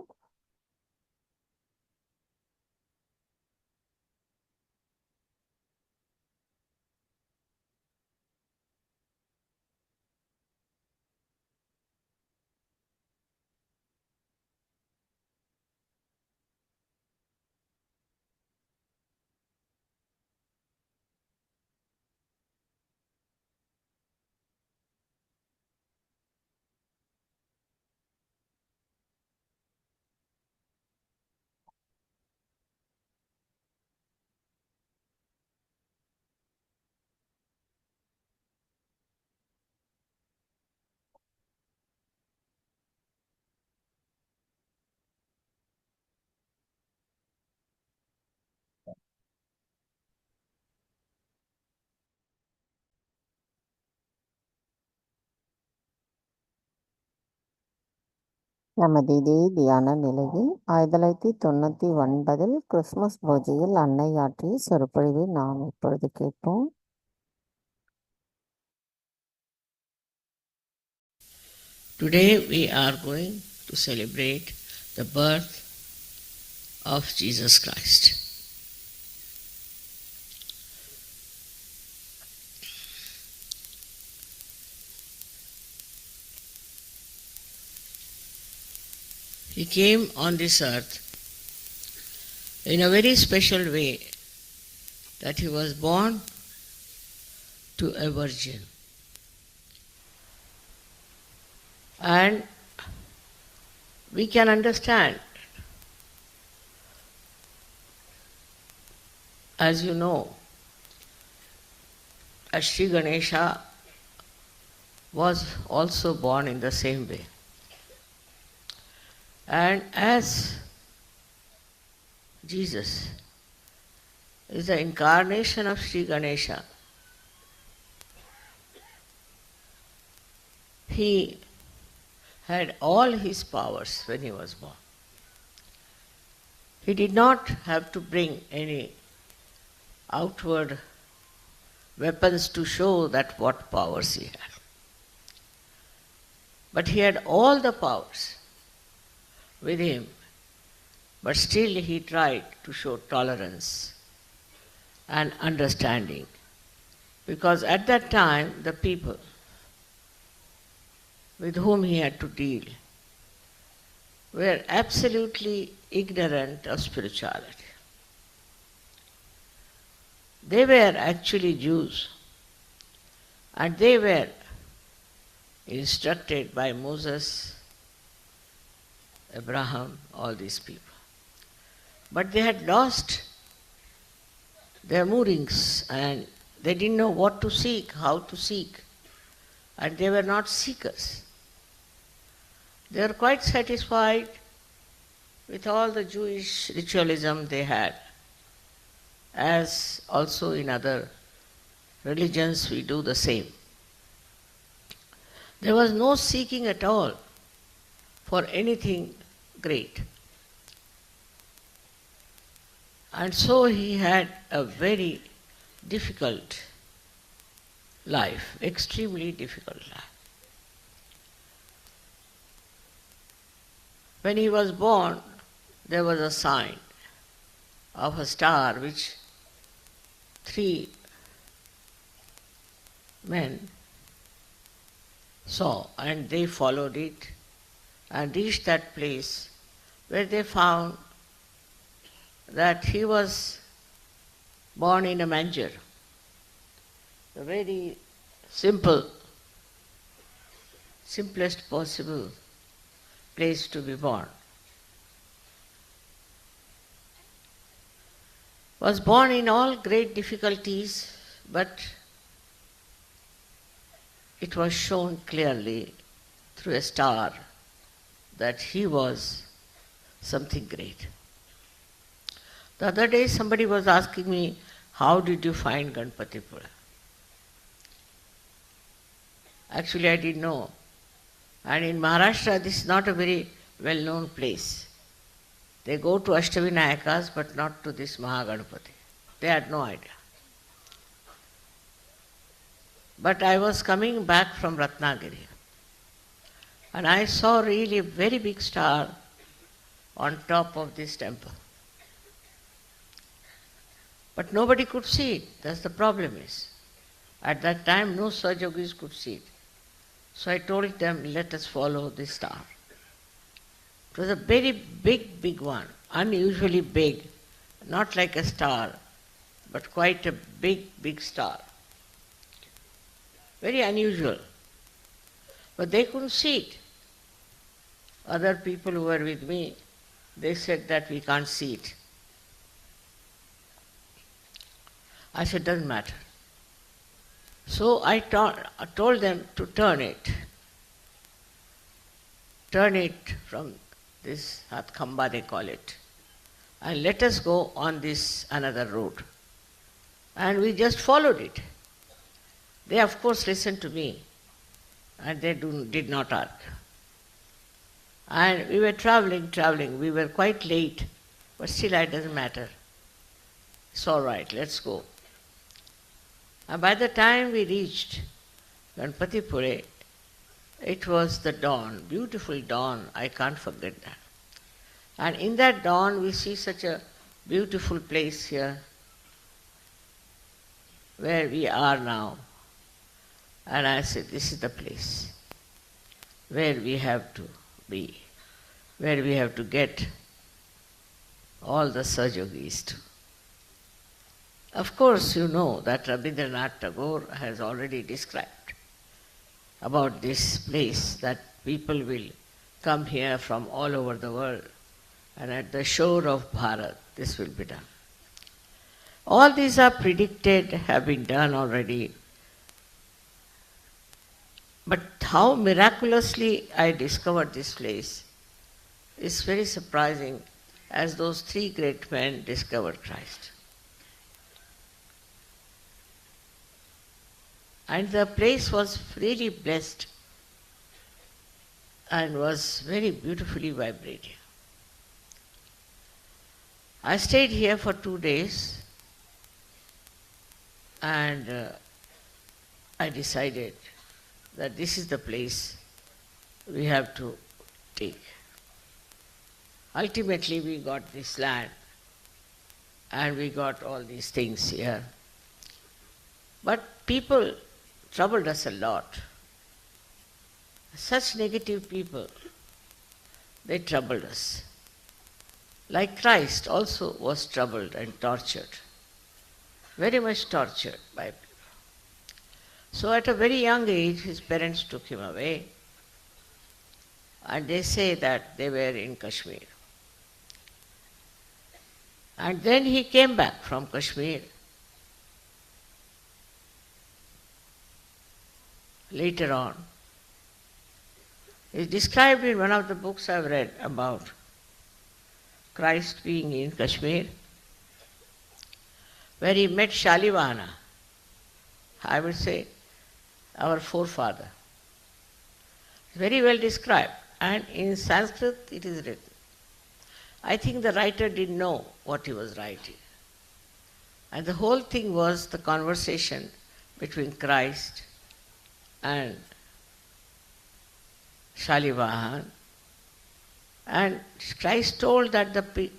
நமது இதே தியான நிலையில் 1999 கிறிஸ்துமஸ் பூஜையில் அன்னை ஆற்றிய சொற்பொழிவை நாம் இப்பொழுது கேட்போம். Today we are going to celebrate the birth of Jesus Christ. He came on this earth in a very special way, that he was born to a virgin. And we can understand, as you know, that Sri Ganesha was also born in the same way. And as Jesus is the incarnation of Sri Ganesha, he had all his powers when he was born. He did not have to bring any outward weapons to show that what powers he had. But he had all the powers with him, but still he tried to show tolerance and understanding, because at that time the people with whom he had to deal were absolutely ignorant of spirituality. They were actually Jews, and they were instructed by Moses, Abraham, all these people. But they had lost their moorings and they didn't know what to seek, how to seek, and they were not seekers. They were quite satisfied with all the Jewish ritualism they had, as also in other religions we do the same. There was no seeking at all for anything great. And so he had a very difficult life, extremely difficult life. When he was born, there was a sign of a star which 3 men saw, and they followed it and reached that place where they found that he was born in a manger. A very simplest possible place to be born. Was born in all great difficulties, but it was shown clearly through a star that he was something great. The other day somebody was asking me, how did you find Ganpatipura? Actually I didn't know. And in Maharashtra this is not a very well-known place. They go to Ashtavinayakas but not to this Mahaganapati. They had no idea. But I was coming back from Ratnagiri and I saw really a very big star on top of this temple. But nobody could see it. That's the problem is. At that time no Sahajogis could see it. So I told them, let us follow this star. It was a very big one, unusually big, not like a star, but quite a big star. Very unusual. But they couldn't see it. Other people who were with me, they said that we can't see it. I said, doesn't matter. So I told them to turn it. Turn it from this Hathkhamba they call it. And let us go on this another road. And we just followed it. They of course listened to me and they did not argue. And we were traveling. We were quite late, but still it doesn't matter. It's all right, let's go. And by the time we reached Ganpatipura, it was the dawn, beautiful dawn, I can't forget that. And in that dawn we see such a beautiful place here where we are now. And I said, this is the place where we have to be, where we have to get all the Sahaja-yogis to. Of course, you know that Rabindranath Tagore has already described about this place, that people will come here from all over the world, and at the shore of Bharat this will be done. All these are predicted, have been done already. But how miraculously I discovered this place is very surprising, as those three great men discovered Christ. And the place was really blessed and was very beautifully vibrating. I stayed here for 2 days, and I decided that this is the place we have to take. Ultimately we got this land and we got all these things here. But people troubled us a lot. Such negative people, they troubled us. Like Christ also was troubled and tortured, very much tortured by people. So at a very young age, his parents took him away, and they say that they were in Kashmir. And then he came back from Kashmir. Later on, it's described in one of the books I've read about Christ being in Kashmir, where he met Shalivana, I would say our forefather. Very well described, and in Sanskrit it is written. I think the writer didn't know what he was writing. And the whole thing was the conversation between Christ and Shalivahan. And Christ told that the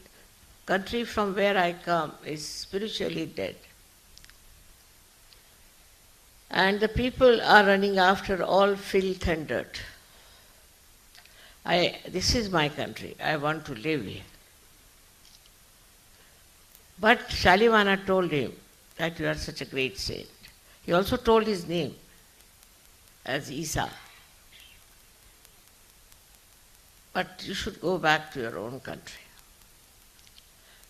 country from where I come is spiritually dead. And the people are running after all filth and dirt. This is my country, I want to live here. But Shalivana told him that you are such a great saint. He also told his name as Isa. But you should go back to your own country.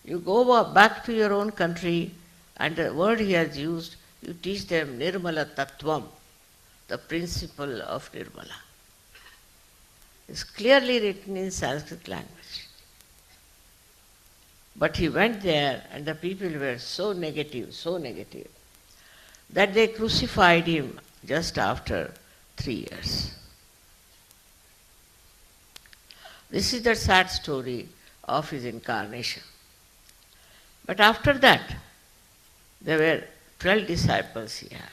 You go back to your own country, and the word he has used, you teach them Nirmala Tattvam, the principle of Nirmala. It's clearly written in Sanskrit language. But he went there, and the people were so negative, that they crucified him just after 3 years. This is the sad story of his incarnation. But after that, there were 12 disciples he had.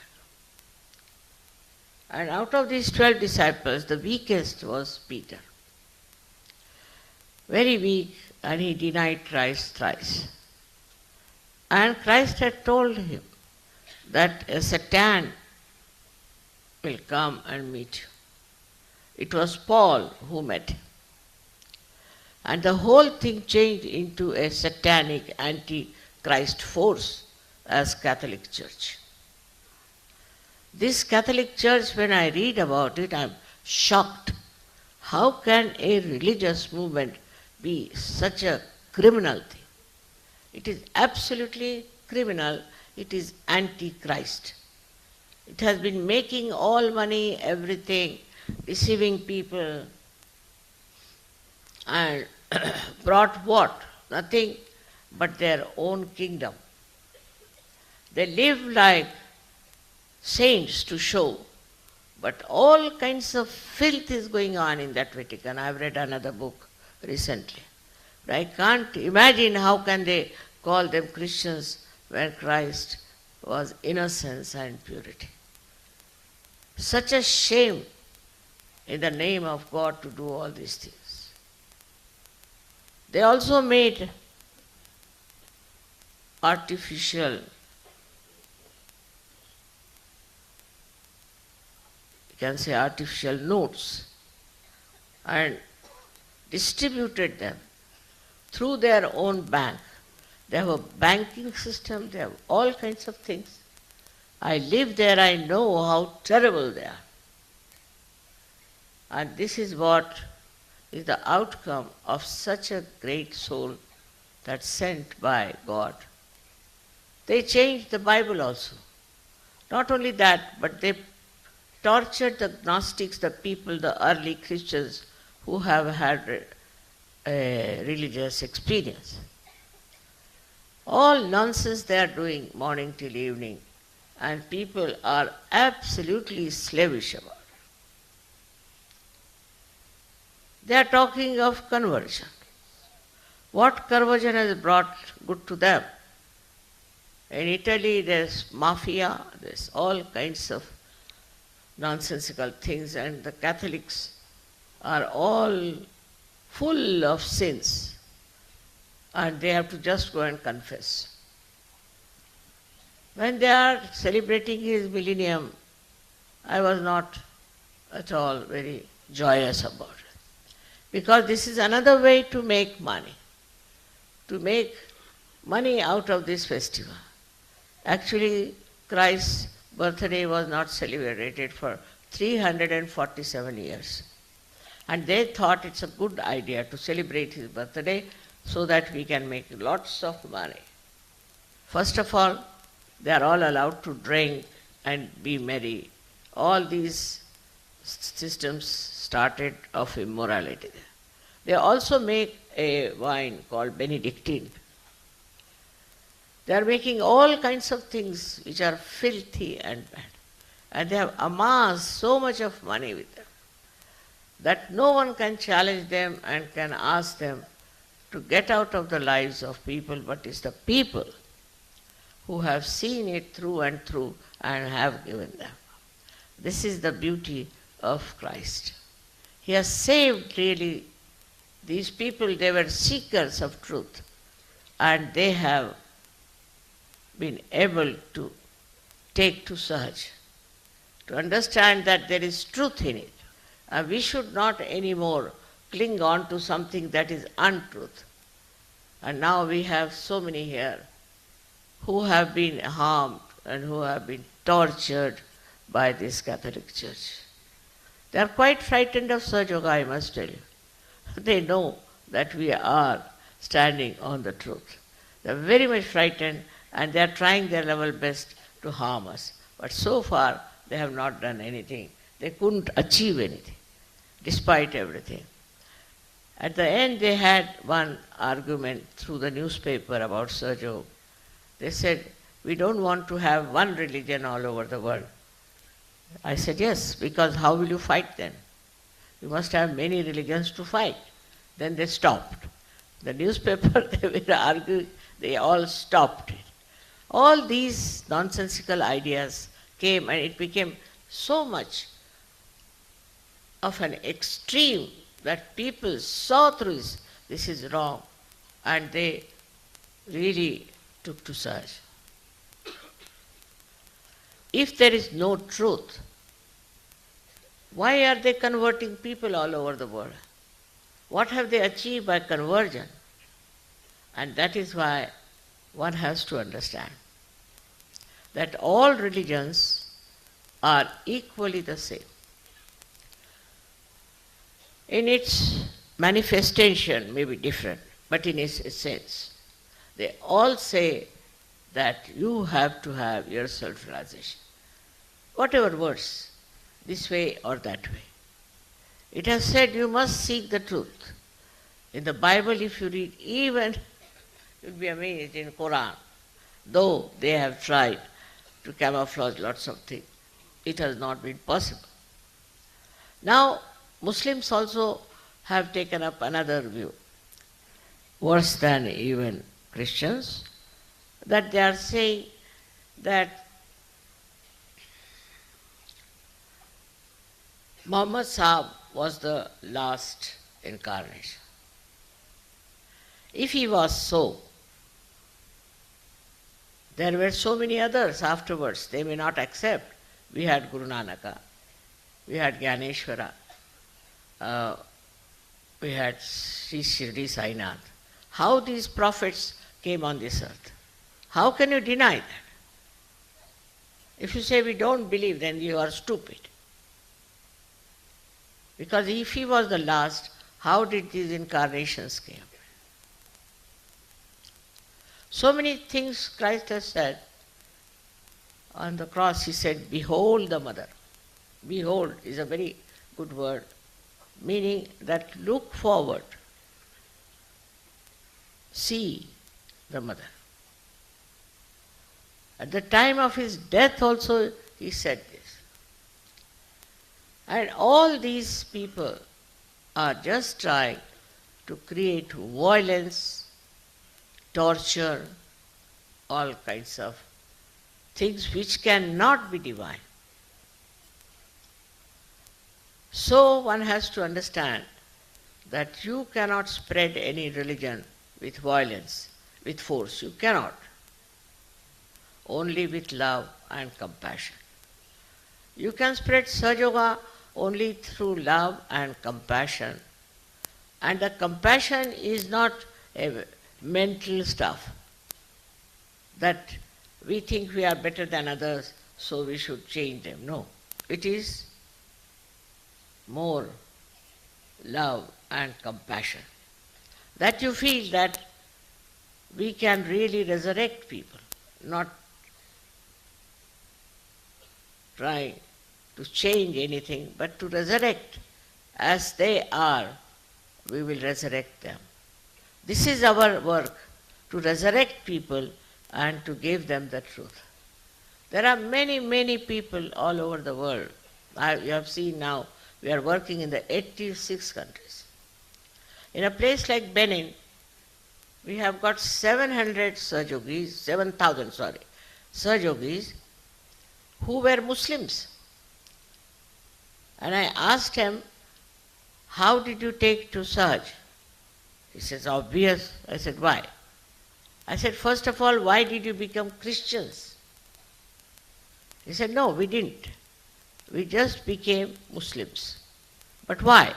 And out of these 12 disciples, the weakest was Peter. Very weak, and he denied Christ thrice. And Christ had told him that a Satan will come and meet you. It was Paul who met him. And the whole thing changed into a satanic anti-Christ force as Catholic Church. This Catholic Church, when I read about it, I'm shocked. How can a religious movement be such a criminal thing? It is absolutely criminal. It is anti-Christ. It has been making all money, everything, deceiving people, and brought what? Nothing but their own kingdom. They live like saints to show, but all kinds of filth is going on in that Vatican. I've read another book recently. But I can't imagine how can they call them Christians when Christ was innocence and purity. Such a shame in the name of God to do all these things. They also made artificial, you can say artificial notes, and distributed them through their own bank. They have a banking system, they have all kinds of things. I live there, I know how terrible they are. And this is what is the outcome of such a great soul that's sent by God. They changed the Bible also. Not only that, but they tortured the Gnostics, the people, the early Christians who have had a religious experience. All nonsense they are doing morning till evening, and people are absolutely slavish about it. They are talking of conversion. What conversion has brought good to them? In Italy there's mafia, there's all kinds of nonsensical things, and the Catholics are all full of sins, and they have to just go and confess. When they are celebrating his millennium, I was not at all very joyous about it, because this is another way to make money out of this festival. Actually, Christ's birthday was not celebrated for 347 years. And they thought it's a good idea to celebrate his birthday so that we can make lots of money. First of all, they are all allowed to drink and be merry. All these systems started of immorality. They also make a wine called Benedictine. They are making all kinds of things which are filthy and bad. And they have amassed so much of money with them that no one can challenge them and can ask them to get out of the lives of people, but it's the people who have seen it through and through and have given them. This is the beauty of Christ. He has saved really these people. They were seekers of truth, and they have been able to take to search, to understand that there is truth in it. And we should not anymore cling on to something that is untruth. And now we have so many here who have been harmed and who have been tortured by this Catholic Church. They are quite frightened of Sahaja Yoga, I must tell you. They know that we are standing on the truth. They are very much frightened, and they are trying their level best to harm us. But so far, they have not done anything. They couldn't achieve anything, despite everything. At the end, they had one argument through the newspaper about Sahaja Yoga. They said, we don't want to have one religion all over the world. I said, yes, because how will you fight then? You must have many religions to fight. Then they stopped. The newspaper, they were arguing, they all stopped it. All these nonsensical ideas came, and it became so much of an extreme that people saw through this is wrong, and they really took to search. If there is no truth, why are they converting people all over the world? What have they achieved by conversion? And that is why one has to understand that all religions are equally the same. In its manifestation may be different, but in its essence, they all say that you have to have your self-realization. Whatever words, this way or that way. It has said you must seek the truth. In the Bible, if you read, even, you'll be amazed, in Quran, though they have tried to camouflage lots of things, it has not been possible. Now, Muslims also have taken up another view, worse than even Christians, that they are saying that Muhammad Sahib was the last incarnation. If he was so, there were so many others afterwards. They may not accept. We had Guru Nanaka, we had Gyaneshwara, we had Sri Shirdi Sainath. How these prophets came on this earth? How can you deny that? If you say we don't believe, then you are stupid. Because if he was the last, how did these incarnations come? So many things Christ has said. On the cross he said, behold the mother. Behold is a very good word, meaning that look forward. See the mother. At the time of his death also he said this. And all these people are just trying to create violence, torture, all kinds of things which cannot be divine. So one has to understand that you cannot spread any religion with violence, with force. You cannot. Only with love and compassion. You can spread Sahaja Yoga only through love and compassion. And the compassion is not a mental stuff that we think we are better than others, so we should change them. No. It is more love and compassion. That you feel that we can really resurrect people, not try to change anything, but to resurrect as they are, we will resurrect them. This is our work, to resurrect people and to give them the truth. There are many, many people all over the world. You have seen now, we are working in the 86 countries. In a place like Benin, we have got 700 Sahajogis, 7,000, Sahajogis, who were Muslims. And I asked him, how did you take to Sahaj? He says, obvious. I said, why? I said, first of all, why did you become Christians? He said, no, we didn't. We just became Muslims. But why?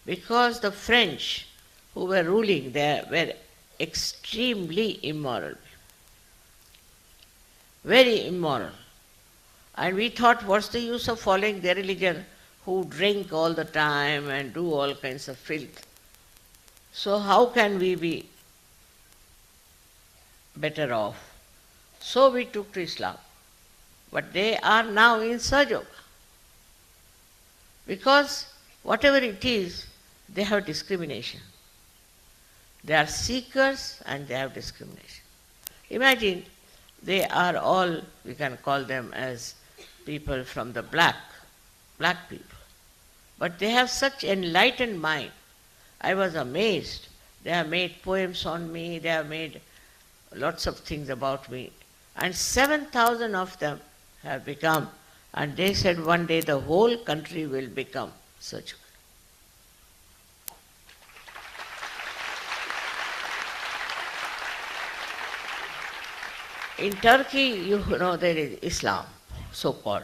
Because the French who were ruling there were extremely immoral. Very immoral. And we thought, what's the use of following their religion, who drink all the time and do all kinds of filth? So how can we be better off? So we took to Islam. But they are now in Sahaja Yoga. Because whatever it is, they have discrimination. They are seekers and they have discrimination. Imagine, they are all, we can call them as people from the black people. But they have such enlightened mind. I was amazed. They have made poems on me, they have made lots of things about me. And 7,000 of them have become, and they said one day the whole country will become such. In Turkey, you know, there is Islam, so-called.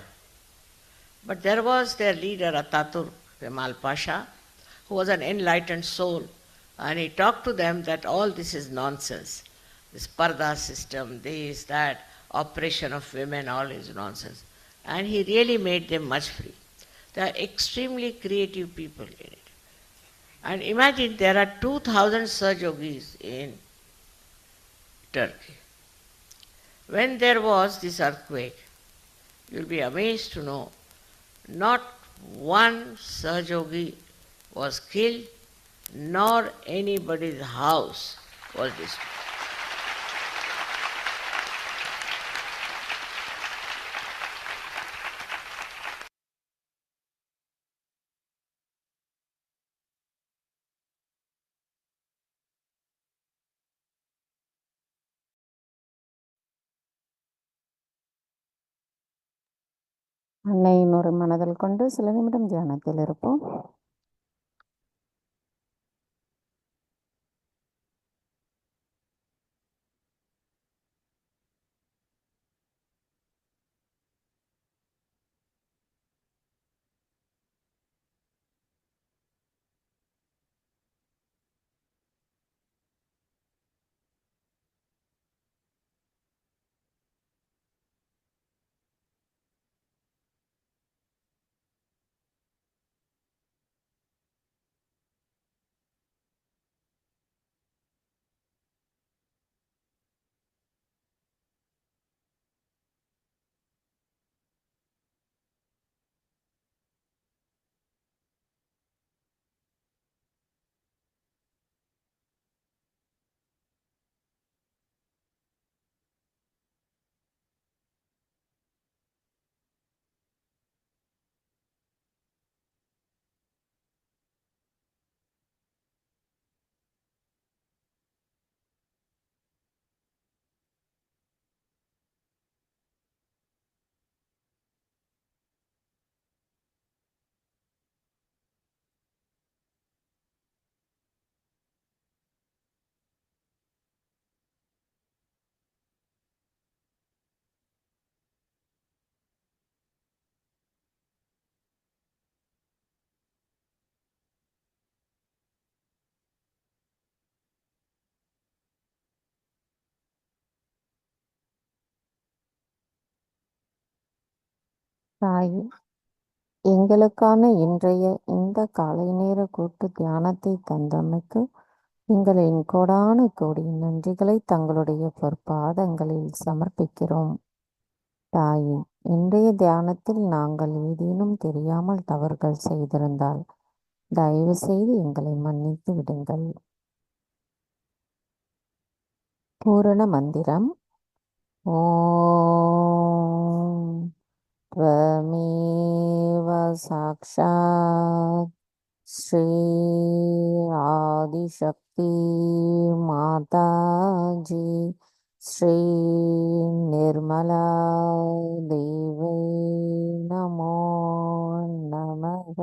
But there was their leader, Ataturk Kemal Pasha, who was an enlightened soul, and he talked to them that all this is nonsense. This parda system, this, that, oppression of women, all is nonsense. And he really made them much free. They are extremely creative people in it. And imagine there are 2,000 Sahajogis in Turkey. When there was this earthquake, you'll be amazed to know, not one Sahajogi was killed, nor anybody's house was destroyed. அன்னையின் ஒரு மனதில் கொண்டு சில நிமிடம் தியானத்தில் இருப்போம். தாய், எங்களுக்கான இன்றைய இந்த காலை நேர கூட்டு தியானத்தை தந்தமைக்கு எங்களின் கோடான கோடி நன்றிகளை தங்களுடைய பொற்பாதங்களில் சமர்ப்பிக்கிறோம். தாயே, இன்றைய தியானத்தில் நாங்கள் ஏதேனும் தெரியாமல் தவறுகள் செய்திருந்தால் தயவு செய்து எங்களை மன்னித்து விடுங்கள். பூரண மந்திரம். ஓம் त्वमेव साक्षात् श्री आदिशक्ति माताजी श्री निर्मला देवी नमो நமக.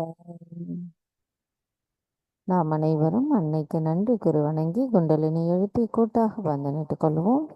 நாம் அனைவரும் அன்னைக்கு நன்றி கூறி வணங்கி குண்டலினி எழுப்பி கூட்டாக வந்தனிட்டுக் கொள்வோம்.